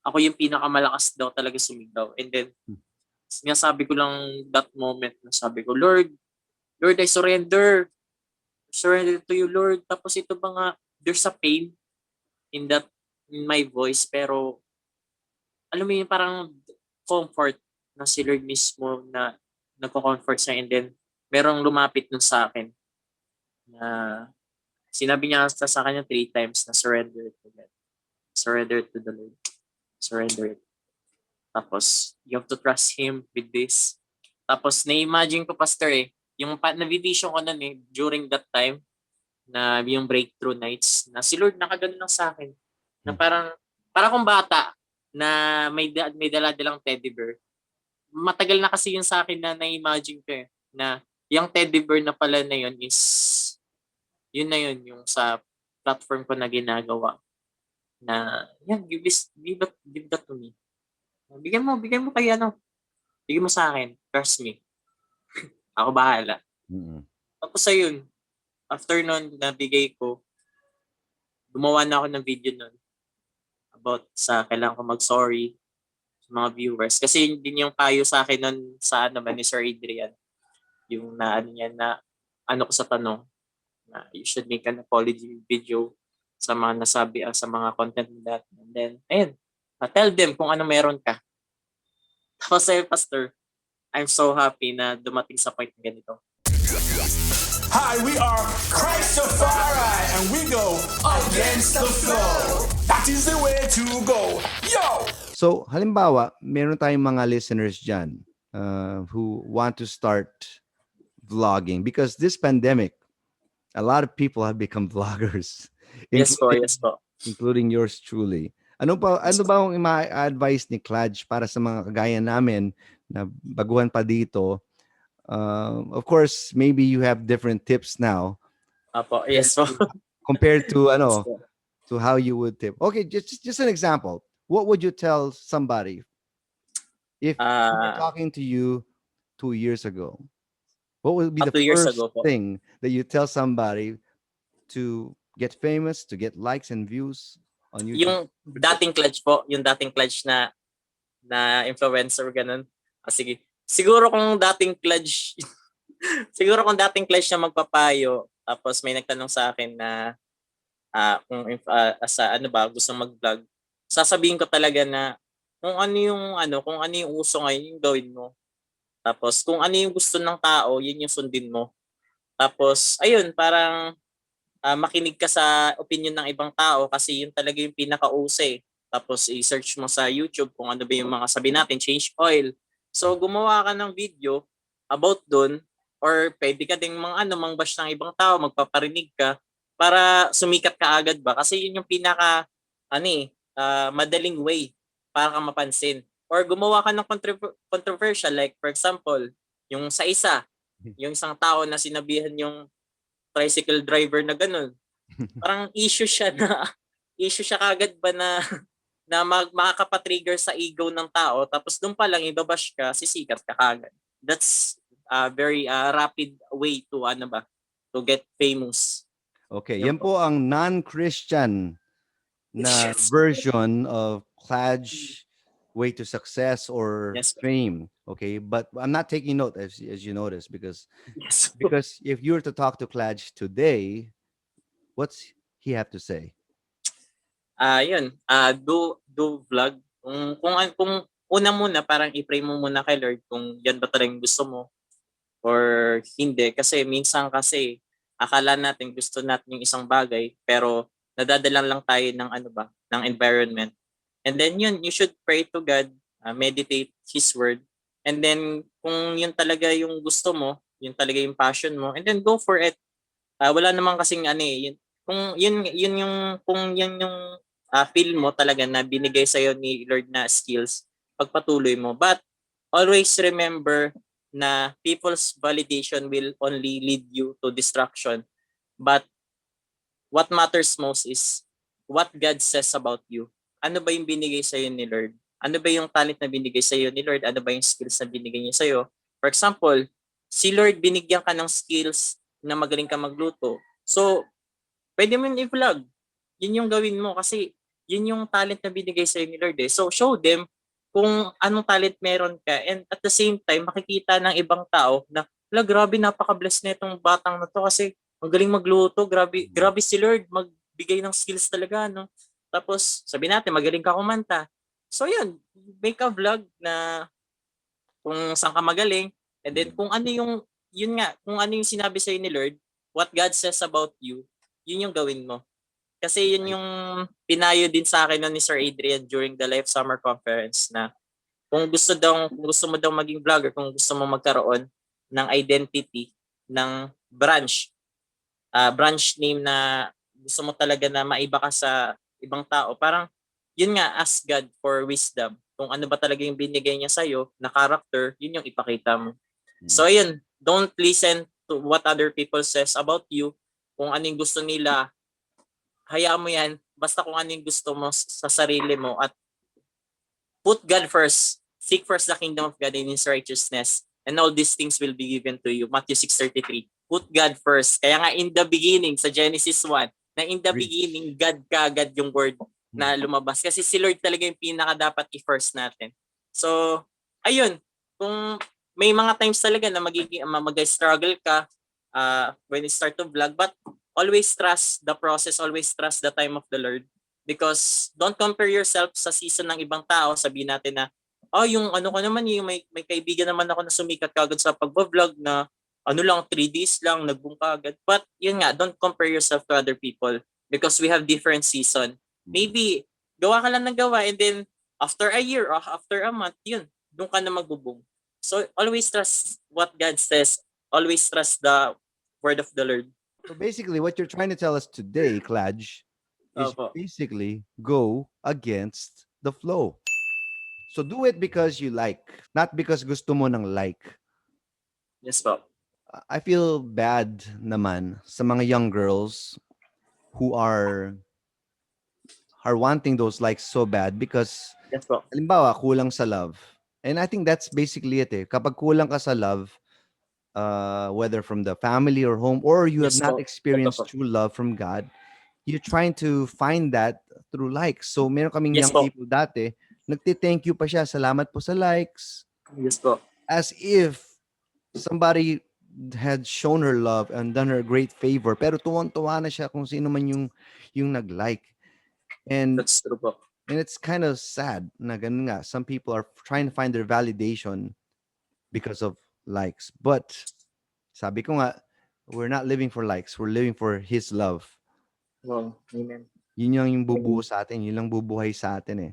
ako yung pinakamalakas daw talaga sumigaw. And then, sinasabi ko lang that moment, na sabi ko, Lord, I surrender to you, Lord. Tapos ito ba nga, there's a pain in my voice, pero alam mo yun, parang comfort na si Lord mismo na nagko-comfort sa and then merong lumapit nun sa akin na sinabi niya sa kanya 3 times na surrender to God. Surrender to the Lord. Surrender it. Tapos, you have to trust Him with this. Tapos, na-imagine ko, Pastor yung na-vision ko nun during that time, na yung breakthrough nights, na si Lord nakagano lang sa akin. Na parang kung bata, na may dala-dalang teddy bear. Matagal na kasi yun sa akin na na-imagine ko na yung teddy bear na pala na yun is, yun na yun, yung sa platform ko na ginagawa. Na, yan, give that to me. Bigyan mo kay bigyan mo sa akin, trust me. Ako bahala. Tapos ayun, after nun, nabigay ko, gumawa na ako ng video nun about sa kailangan ko mag-sorry sa mga viewers. Kasi yun din yung payo sa akin nun sa ni Sir Adrian. Yung na ko sa tanong, na you should make an apology video sa mga nasabi, sa mga content nila. And then, ayun, tell them kung ano meron ka. Tapos sa'yo, Pastor, I'm so happy na dumating sa point na ganito. Hi, we are Christopher and we go against the flow. That is the way to go. Yo! So, halimbawa, meron tayong mga listeners dyan who want to start vlogging because this pandemic, a lot of people have become vloggers. Yes po. Including yours truly. Ano ba ang ma-advise ni Klaj para sa mga kagaya namin na baguhan pa dito? Of course, maybe you have different tips now. Apo, yes po. Compared to to how you would tip. Okay, just an example. What would you tell somebody if we were talking to you 2 years ago? What would be the first thing that you tell somebody to get famous, to get likes and views on YouTube? Yung dating Klaj po, yung dating Klaj na influencer, ganun. Sige. Siguro kung dating Klaj na magpapayo, tapos may nagtanong sa akin na kung gusto mag-vlog, sasabihin ko talaga na kung ano yung uso ngayon, yung gawin mo. Tapos kung ano yung gusto ng tao, yun yung sundin mo. Tapos ayun, parang makinig ka sa opinion ng ibang tao kasi yun talaga yung pinaka-uso Tapos i-search mo sa YouTube kung ano ba yung mga sabi natin, change oil. So gumawa ka ng video about dun or pwede ka ding mangbash ng ibang tao, magpaparinig ka para sumikat ka agad ba? Kasi yun yung pinaka madaling way para ka mapansin. Or gumawa ka ng controversial, like for example, yung yung isang tao na sinabihan yung tricycle driver na ganun. Parang issue siya kagad ba na makakapatrigger sa ego ng tao, tapos doon pa lang ibabash ka, sisikat ka kagad. That's a very rapid way to get famous. Okay, yan po ang non-Christian na version of Klaj way to success or fame. Okay, but I'm not taking note as you notice because if you were to talk to Klaj today, what's he have to say? Do vlog. Kung una muna parang i-pray mo muna kay Lord kung yan ba talagang gusto mo or hindi, kasi minsan akala natin gusto natin yung isang bagay pero nadadalang lang tayo ng environment. And then you should pray to God, meditate His word. And then kung yun talaga yung gusto mo, yun talaga yung passion mo, and then go for it. Wala namang kasing kung yun yung feel mo talaga na binigay sa'yo ni Lord na skills, pagpatuloy mo. But always remember na people's validation will only lead you to destruction. But what matters most is what God says about you. Ano ba yung binigay sa'yo ni Lord? Ano ba yung talent na binigay sa'yo ni Lord? Ano ba yung skills na binigay niya sa'yo? For example, si Lord binigyan ka ng skills na magaling ka magluto. So, pwede mo yung i-vlog. Yun yung gawin mo kasi yun yung talent na binigay sa'yo ni Lord. So, show them kung anong talent meron ka. And at the same time, makikita ng ibang tao na, grabe, napaka-bless na itong batang na to kasi magaling magluto. Grabe si Lord. magbigay ng skills talaga, no? Tapos, sabi natin, magaling ka kumanta. So, yun, make a vlog na kung saan ka magaling, and then kung ano yung, yun nga, kung ano yung sinabi sa'yo ni Lord, what God says about you, yun yung gawin mo. Kasi yun yung pinayo din sa akin ni Sir Adrian during the Life Summer Conference na kung gusto mo daw maging vlogger, kung gusto mo magkaroon ng identity ng branch, branch name na gusto mo talaga na maiba ka sa ibang tao, parang yun nga, ask God for wisdom. Kung ano ba talaga yung binigay niya sa'yo na character, yun yung ipakita mo. So yun, don't listen to what other people says about you. Kung ano yung gusto nila, hayaan mo yan. Basta kung ano yung gusto mo sa sarili mo at put God first. Seek first the kingdom of God and His righteousness, and all these things will be given to you. Matthew 6:33. Put God first. Kaya nga in the beginning, sa Genesis 1, na in the beginning, God kagad yung word na lumabas. Kasi si Lord talaga yung pinaka dapat i-first natin. So, ayun. Kung may mga times talaga na mag-struggle ka when you start to vlog, but always trust the process, always trust the time of the Lord. Because don't compare yourself sa season ng ibang tao. Sabihin natin na, yung ano ko naman, yung may kaibigan naman ako na sumikat kagad sa pag-vlog na ano lang, 3 days lang, nag-boom kagad. But yun nga, don't compare yourself to other people because we have different season. Maybe, gawa ka lang ng gawa and then after a year or after a month, yun, doon ka na mag-boom. So always trust what God says. Always trust the word of the Lord. So basically, what you're trying to tell us today, Klaj, is Opo. basically go against the flow. So do it because you like, not because gusto mo ng like. Yes po. I feel bad naman sa mga young girls who are wanting those likes so bad because Yes po. halimbawa kulang sa love. And I think that's basically it eh. Kapag kulang ka sa love, whether from the family or home, or you have Yes not po. experienced Totoo po. true love from God, you're trying to find that through likes. So meron kaming Yes young po. people dati, nagti-thank you pa siya, salamat po sa likes, Yes po. as if somebody had shown her love and done her a great favor, pero tuwang-tuwa na siya kung sino man yung nag-like. And That's true po. it's kind of sad na ganun nga. Some people are trying to find their validation because of likes. But sabi ko nga, we're not living for likes. We're living for His love. Wow. Amen. Yun yung bubuo sa atin. Yun lang bubuhay sa atin eh.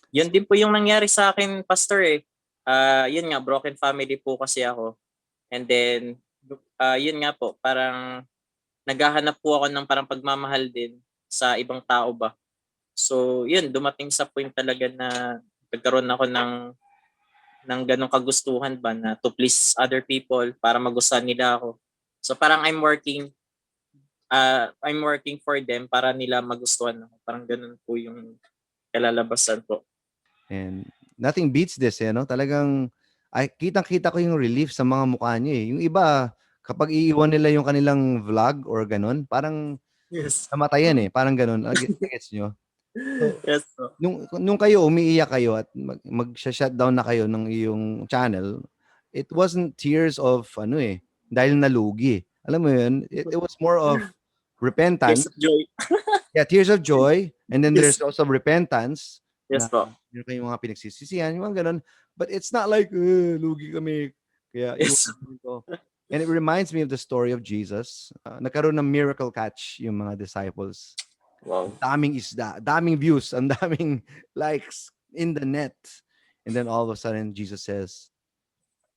Yun din po yung nangyari sa akin, Pastor eh. Yun nga, broken family po kasi ako. And then, yun nga po, parang naghahanap po ako ng parang pagmamahal din sa ibang tao ba. So, yun, dumating sa point talaga na nagkaroon ako ng ganong kagustuhan ba na to please other people para magustuhan nila ako. So, parang I'm working for them para nila magustuhan ako. Parang ganun po yung kalalabasan po. And nothing beats this eh, no? Talagang, kitang-kita ko yung relief sa mga mukha niyo eh. Yung iba, kapag iiwan nila yung kanilang vlog or ganun, parang Yes. namatayan eh. Parang ganun. Gets nyo? Yes po. Nung kayo, umiiyak kayo at mag-shutdown na kayo ng iyong channel, it wasn't tears of, dahil nalugi. Alam mo yun? It was more of repentance. Yes, joy. Yeah, tears of joy. And then Yes. there's also repentance. Yes po. Meron kayong mga pinagsisisihan, yung mga ganun. But it's not like, lugi kami. Kaya, Yes. ko. And it reminds me of the story of Jesus. Nagkaroon ng miracle catch yung mga disciples. Wow. Daming isda, daming views, ang daming likes in the net. And then all of a sudden, Jesus says,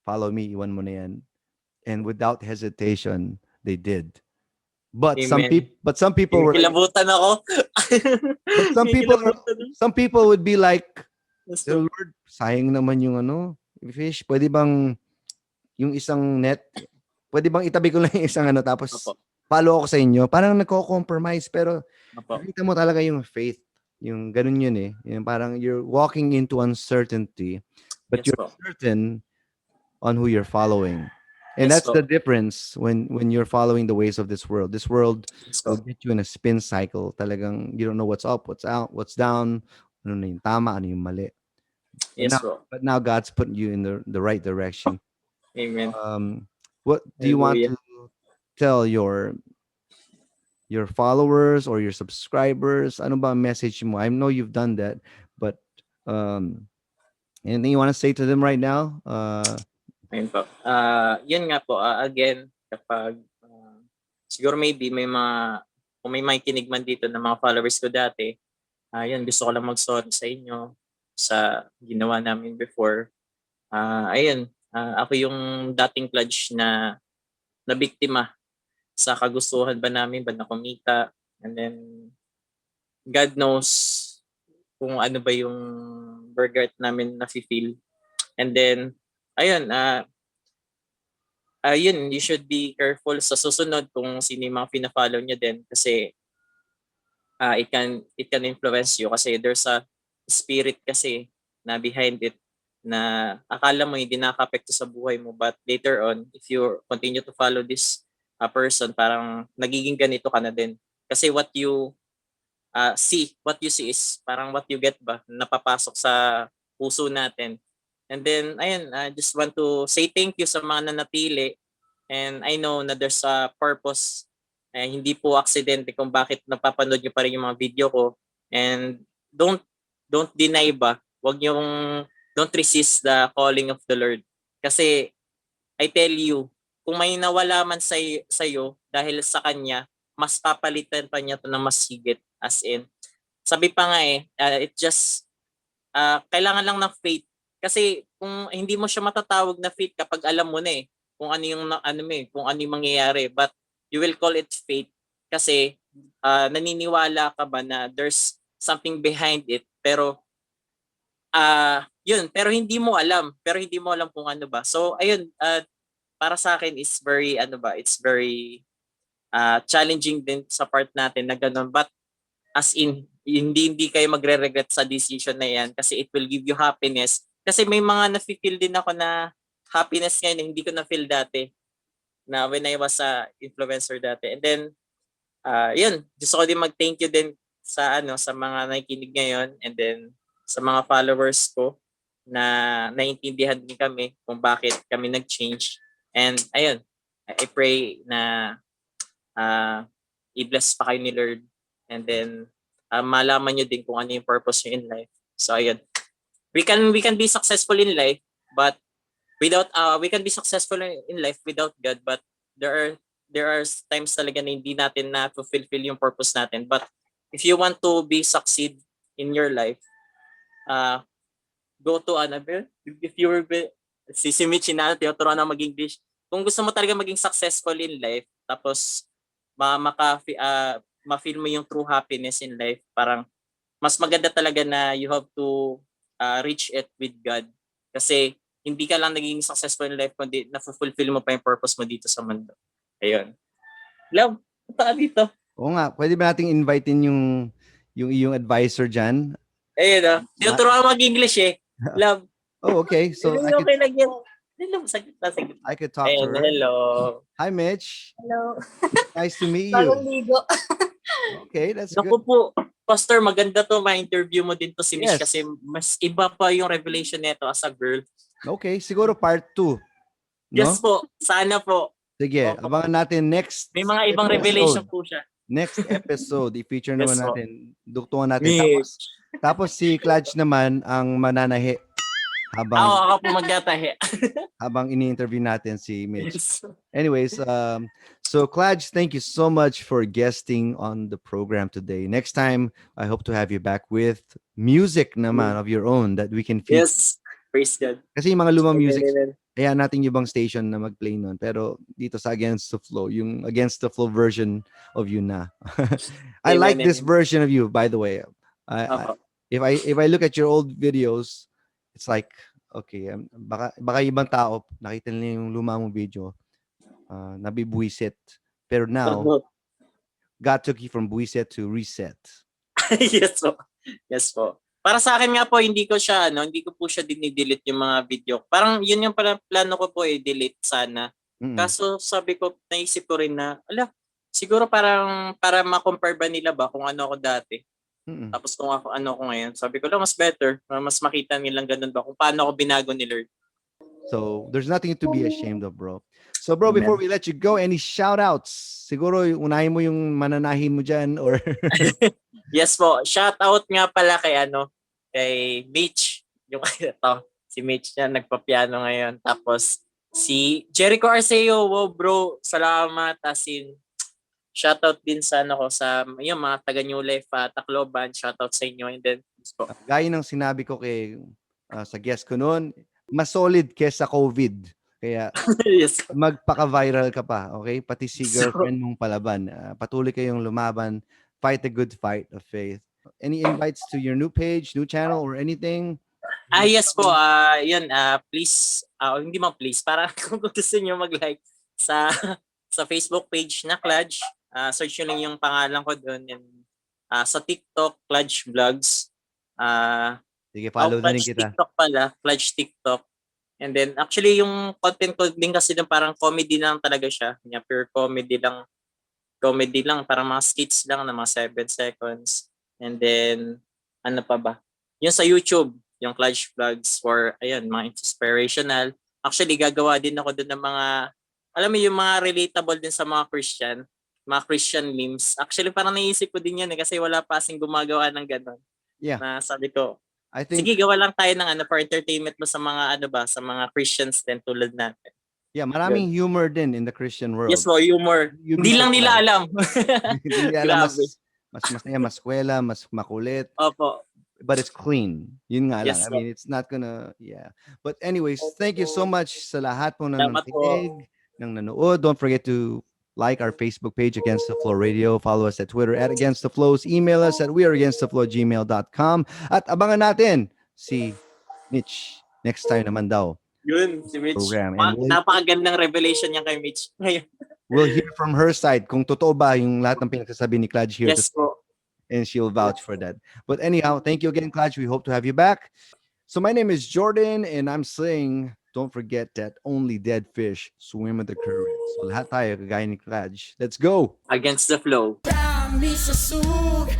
follow me, iwan mo na yan. And without hesitation, they did. But Amen. some people were Kilabutan ako. But some people would be like, Yes, "Oh, Lord, sayang naman yung fish. Pwede bang yung isang net, pwede bang itabi ko lang yung isang tapos Opo. follow ako sa inyo?" Parang nagko-compromise pero Opo. nakita mo talaga yung faith. Yung ganun yun eh. Yung parang you're walking into uncertainty but Yes, you're po. certain on who you're following. And Yes, that's po. the difference when you're following the ways of this world. This world Yes, po. will get you in a spin cycle. Talagang you don't know what's up, what's out, what's down, ano na yung tama, ano yung mali. Yes, But now God's putting you in the right direction. Amen. What do you want Hallelujah. to tell your your followers or your subscribers? Ano ba ang message mo? I know you've done that, but anything you want to say to them right now? Ayun po. Yun nga po, again, kapag siguro maybe kung may makikinig man dito ng mga followers ko dati, yun, gusto ko lang mag-sorry sa inyo sa ginawa namin before. Ayun, ako yung dating pledge na biktima sa kagustuhan ba namin ba na kumita, and then God knows kung ano ba yung regret namin na feel. And then ayun, you should be careful sa susunod kung sino yung mga pina-follow nyo din, kasi it can influence you, kasi there's a spirit kasi na behind it na akala mo hindi nakaka-apekto sa buhay mo, but later on if you continue to follow this person, parang nagiging ganito ka na din, kasi what you see is parang what you get ba, napapasok sa puso natin. And then ayun, I just want to say thank you sa mga nanatili, and I know na there's a purpose, hindi po aksidente kung bakit napapanood nyo pa rin yung mga video ko, and don't deny ba, don't resist the calling of the Lord, kasi I tell you, kung may nawala man sa'yo dahil sa Kanya, mas papalitan pa niya to ng mas higit, as in. Sabi pa nga it just, kailangan lang ng faith. Kasi kung hindi mo siya matatawag na faith kapag alam mo na kung ano yung kung ano yung mangyayari, but you will call it faith kasi naniniwala ka ba na there's something behind it, pero pero hindi mo alam kung ano ba. So ayun, para sa akin is very it's very challenging din sa part natin na ganun, but as in hindi kayo magre-regret sa decision na yan, kasi it will give you happiness. Kasi may mga nafe-feel din ako na happiness ngayon na hindi ko na-feel dati, na when I was a influencer dati. And then yun, gusto ko din mag-thank you din sa sa mga nakikinig ngayon, and then sa mga followers ko na naiintindihan din kami kung bakit kami nag-change. And ayun, I pray na i-bless pa kayo ni Lord, and then malaman nyo din kung ano yung purpose nyo in life. So ayun, we can be successful in life, but without we can be successful in life without God, but there are times talaga na hindi natin na fulfill yung purpose natin. But if you want to succeed in your life, go to if you were si Michi na tinuturuan na mag-English. Kung gusto mo talaga maging successful in life, tapos ma-feel mo yung true happiness in life, parang mas maganda talaga na you have to reach it with God. Kasi hindi ka lang naging successful in life kundi na-fulfill mo pa yung purpose mo dito sa mundo. Ayun. Love, punta ka dito. Oo nga, pwede ba nating invitein yung iyong advisor dyan? Ayun tinuturuan mag-English Love. Oh, okay. So okay lang yan. Hello, saglit. I could talk to her. Hello. Hi, Mitch. Hello. Nice to meet Bagong you. ligo. Okay, that's Naku good. po, Pastor, maganda to, ma-interview mo din to si Mish, Yes. kasi mas iba pa yung revelation nito as a girl. Okay, siguro part 2. No? Yes po, sana po. Sige, Opo. abangan natin next May mga ibang episode. revelation po siya. Next episode, i-feature naman Yes, po. natin. Duktungan natin. Tapos si Clutch naman ang mananahi Ako po magdatahe. habang ini-interview natin si Mitch. Yes. Anyways, so Clutch, thank you so much for guesting on the program today. Next time, I hope to have you back with music naman of your own that we can feel. Yes, praise God. Kasi yung mga lumang music, Amen. kaya natin yung ibang station na mag-play nun. Pero dito sa Against the Flow, yung Against the Flow version of you na. I like Amen, this amen. version of you, by the way. Opo. If I look at your old videos, it's like, okay, baka ibang tao, nakita nila yung luma mong video, nabibuisit. Pero now, God took you from buisit to reset. Yes po. Yes po. Para sa akin nga po, hindi ko po siya dinidelete yung mga video. Parang yun yung plano ko po delete sana. Mm-mm. Kaso sabi ko, naisip ko rin na, siguro parang para ma-compare ba nila ba kung ano ako dati. Mm-mm. Tapos kung ano ako ngayon, sabi ko lang mas better, mas makita nilang ganun ba kung paano ako binago ni Lord. So there's nothing to be ashamed of, bro. So bro, before we let you go, any shout outs? Siguro unahin mo yung mananahi mo dyan or Yes po. Shout out nga pala kay Mitch. Yung si Mitch na nagpapiano ngayon. Tapos si Jericho Arceo. Wow bro, salamat. As in, shout out din sa sa yung mga taga New Life Tacloban. Shout out sa inyo. And then gaya ng sinabi ko kay sa guest ko noon, mas solid kesa COVID. Kaya yes. magpaka-viral ka pa, okay? Pati si girlfriend mong palaban. Patuloy kayong lumaban. Fight a good fight of faith. Any invites to your new page, new channel, or anything? Yes po. Yun, please, hindi man please, para kung gusto niyo mag-like sa Facebook page na Kludge, search nyo lang yung pangalan ko doon. Sa TikTok, Kludge Vlogs. Sige, follow na rin Kludge kita. TikTok pala, Kludge TikTok. And then, actually, yung content ko din kasi doon parang comedy lang talaga siya. Pure comedy lang. Comedy lang, parang mga skits lang na mga 7 seconds. And then, ano pa ba? Yung sa YouTube, yung Kludge Vlogs for, mga inspirational. Actually, gagawa din ako doon ng mga, alam mo yung mga relatable din sa mga Christian memes. Actually, parang naisip ko din yan kasi wala pa kasing gumagawa ng gano'n. Yeah. Na sabi ko, I think, sige, gawa lang tayo ng for entertainment mo sa mga sa mga Christians din tulad natin. yeah, maraming humor din in the Christian world. Yes, humor. You'd Hindi be lang nila surprised. alam. Hindi nila alam, Grabe. mas masaya, mas kwela, mas makulit. Opo. But it's clean. Yun nga lang. Yes, I mean, it's not gonna, yeah. But anyways, thank you so much sa lahat po na Salamat po. nakikinig, nang nanood. Don't forget to like our Facebook page, Against the Flow Radio. Follow us at Twitter at Against the Flows. Email us at weareagainsttheflow@gmail.com. At abangan natin si Mitch next time naman daw. Yun, si Mitch. Program. And Napakagandang revelation niya kay Mitch. we'll hear from her side kung totoo ba yung lahat ng pinagsasabi ni Kludge here. Yes po. And she'll vouch for that. But anyhow, thank you again, Kludge. We hope to have you back. So my name is Jordan, and I'm saying, don't forget that only dead fish swim with the current. So lahat tayo kagaya ni Kludge. Let's go! Against the flow. Dami sa sug